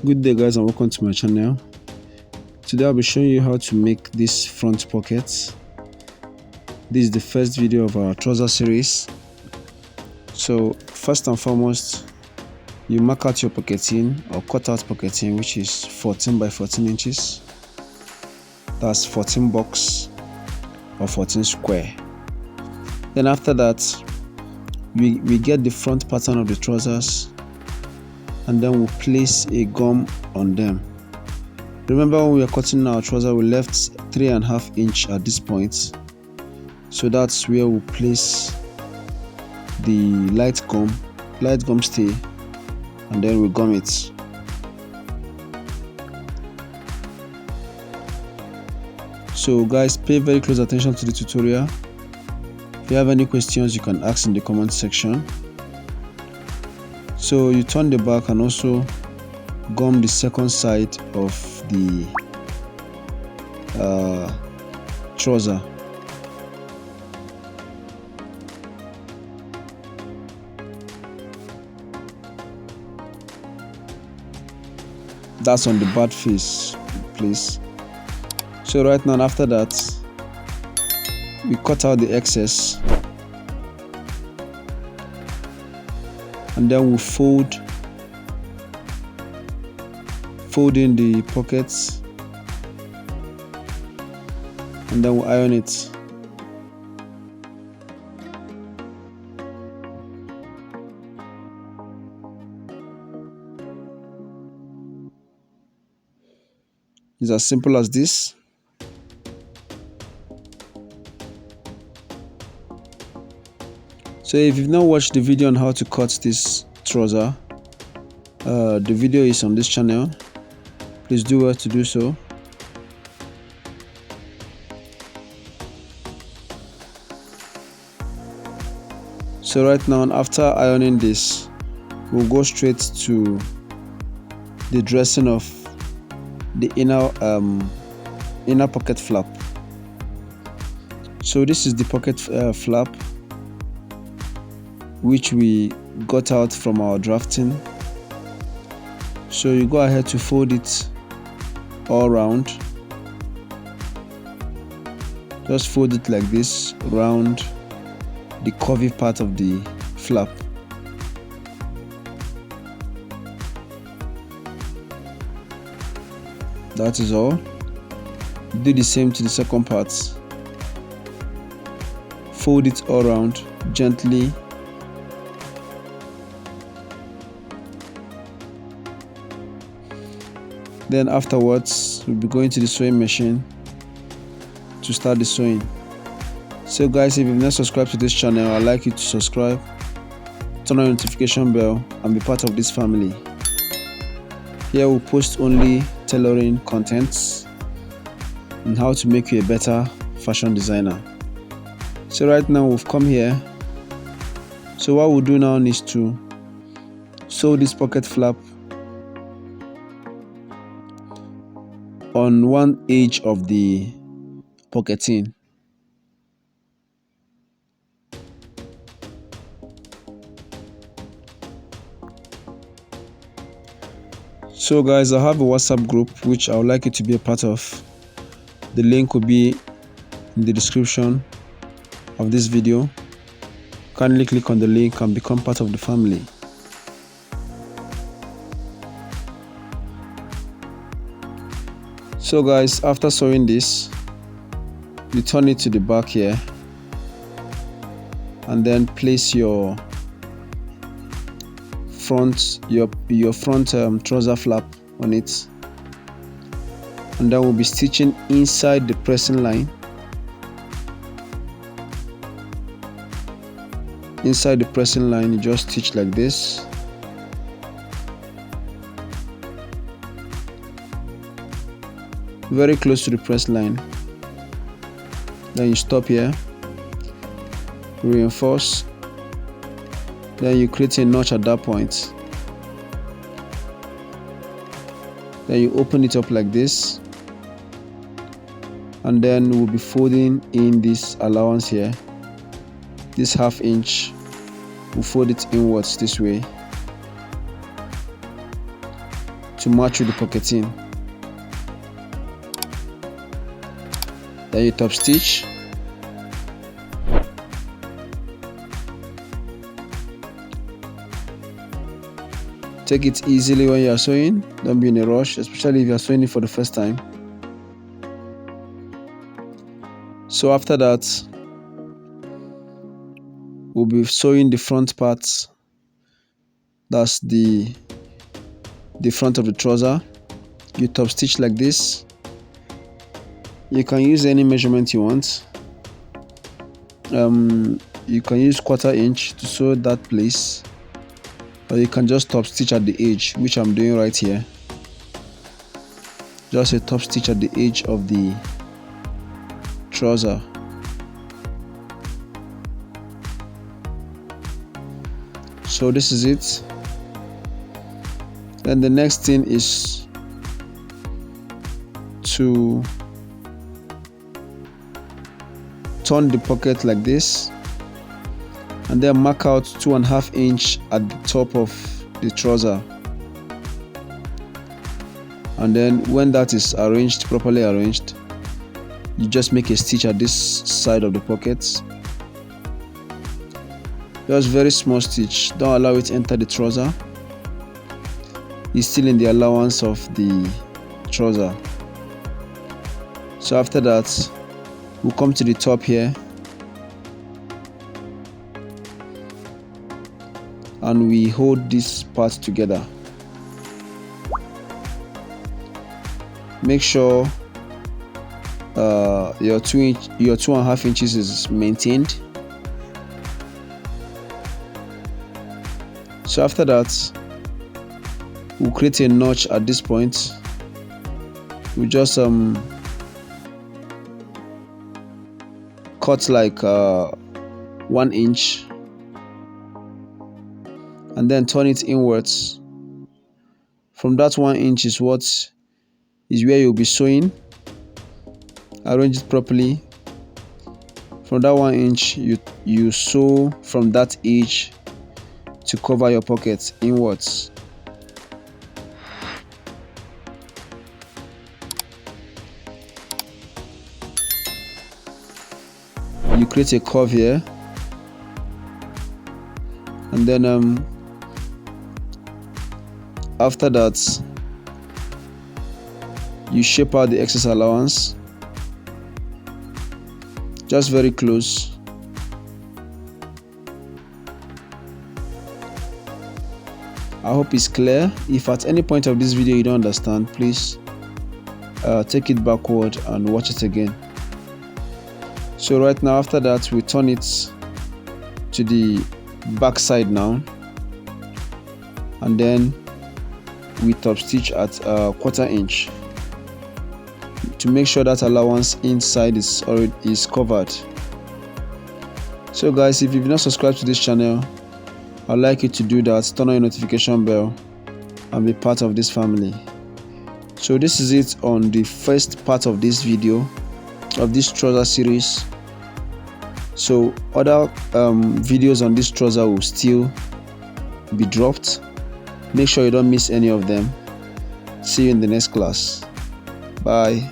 Good day guys and welcome to my channel. Today I'll be showing you how to make this front pocket. This is the first video of our trouser series. So first and foremost, you mark out your pocketing or cut out pocketing, which is 14 by 14 inches. That's 14 box or 14 square. Then after that, we get the front pattern of the trousers, and then we'll place a gum on them. Remember when we were cutting our trouser, we left 3.5 inch at this point, so that's where we'll place the light gum stay, and then we gum it. So guys, pay very close attention to the tutorial. If you have any questions, you can ask in the comment section. So you turn the back and also gum the second side of the trouser. That's on the bad face, please. So right now, after that, we cut out the excess, and then we'll fold in the pockets, and then we'll iron it. It's as simple as this. So if you've not watched the video on how to cut this trouser, the video is on this channel. Please do well to do so. So right now, after ironing this, we'll go straight to the dressing of the inner pocket flap. So this is the pocket flap which we got out from our drafting. So you go ahead to fold it all around. Just fold it like this around the curvy part of the flap. That is all. Do the same to the second part. Fold it all around gently. Then afterwards, we'll be going to the sewing machine to start the sewing. So guys, if you've not subscribed to this channel, I'd like you to subscribe, turn on the notification bell, and be part of this family. Here we'll post only tailoring contents and how to make you a better fashion designer. So right now we've come here. So what we'll do now is to sew this pocket flap on one edge of the pocketing. So guys, I have a WhatsApp group which I would like you to be a part of. The link will be in the description of this video. Kindly click on the link and become part of the family. So guys, after sewing this, you turn it to the back here, and then place your front trouser flap on it, and then we'll be stitching inside the pressing line. Inside the pressing line, you just stitch like this. Very close to the press line. Then you stop here, reinforce, then you create a notch at that point. Then you open it up like this, and then we'll be folding in this allowance here, this 1/2 inch. We'll fold it inwards this way. to match with the pocketing. Then you top stitch. Take it easily when you are sewing. Don't be in a rush, especially if you are sewing it for the first time. So after that, we'll be sewing the front part. That's the front of the trouser. You top stitch like this. You can use any measurement you want. You can use 1/4 inch to sew that place, or you can just top stitch at the edge, which I'm doing right here. Just a top stitch at the edge of the trouser. So this is it. Then the next thing is to turn the pocket like this, and then mark out 2.5 inch at the top of the trouser. And then when that is arranged, properly arranged, you just make a stitch at this side of the pocket. Just very small stitch. Don't allow it to enter the trouser. It's still in the allowance of the trouser. So after that, we'll come to the top here, and we hold this part together. Make sure your 2.5 inches is maintained. So after that, we'll create a notch at this point. We just cut like 1 inch, and then turn it inwards. From that 1 inch is where you'll be sewing. Arrange it properly. From that 1 inch, you sew from that edge to cover your pocket inwards. You create a curve here, and then after that, you shape out the excess allowance, just very close. I hope it's clear. If at any point of this video you don't understand, please take it backward and watch it again. So right now, after that, we turn it to the back side now, and then we top stitch at 1/4 inch to make sure that allowance inside is covered. So guys, if you've not subscribed to this channel, I'd like you to do that. Turn on your notification bell and be part of this family. So this is it on the first part of this video, of this trouser series. So other videos on this trouser will still be dropped. Make sure you don't miss any of them. See you in the next class. Bye.